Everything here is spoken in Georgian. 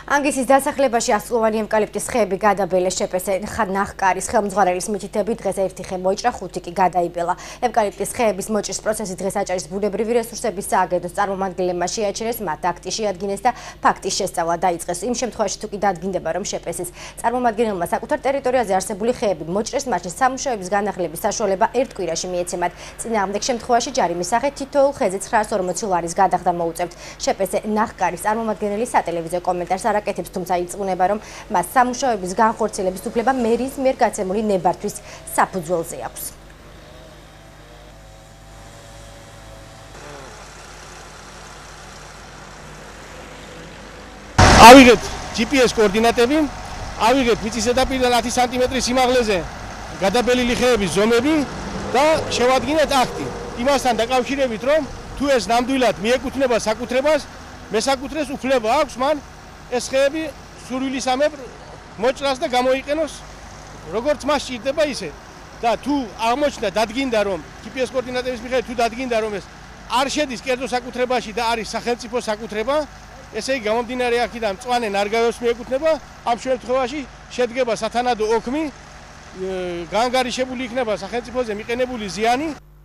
ანგისის დასახლებაში 100-ლოვანი ევკალიპტის ხეები გადაბელეს შეპესე ნახკარის ხელმძღვანელის მითითებით დღეს ერთი ხე მოიჭრა, 5 კი გადაიბელა. ევკალიპტის ხეების მოჭრის პროცესი დღეს აჭარის ბუნებრივი რესურსების სააგენტოს წარმომადგენლებმა შეაჩერეს, მათ აქტი შეადგინეს და ფაქტის შესწავლა დაიწყეს. იმ შემთხვევაში თუ კი დადგინდება, რომ შეპესის წარმომადგენელმა საკუთარ ტერიტორიაზე არსებული ხეები მოჭრეს, მაშინ სამუშაოების განახლების საშუალება ერთ კვირაში მიეცემათ. წინააღმდეგ შემთხვევაში ჯარიმის სახით თითოეულ ხეზე 940 ლარის გადახდა მოუწევთ. შეპესე ნახკარის წარმომადგენელი სატელევიზიო კომენტარს არაკეთებს, თუმცა იწუნება, რომ მას სამუშაოების განხორციელების უფლება მერის მიერ გაცემული ნებართვის საფუძველზე აქვს. ავიღეთ GPS კოორდინატები, ავიღეთ მიწის ზედაპირიდან 10 სანტიმეტრის სიმაღლეზე გადაბელილი ხეების ზომები და შევადგინეთ აქტი. იმასთან დაკავშირებით, რომ თუ ეს ნამდვილად მიეკუთვნება საკუთრებას, მესაკუთრეს უფლება აქვს მან ეს ხეები სურვილისამებრ მოჭრას და გამოიყენოს როგორც მას სჭირდება ისე. და თუ აღმოჩნდა დადგინდა, რომ GPS კოორდინატების მიხედვით თუ დადგინდა, რომ ეს არ შედის კერძო საკუთრებაში და არის სახელმწიფო საკუთრება, ესე იგი გამომდინარე აქედან მწვანე ნარგავებს მიეკუთვნება, ამ შემთხვევაში შედგება სათანადო ოქმი, გაანგარიშებული იქნება სახელმწიფოზე მიყენებული ზიანი.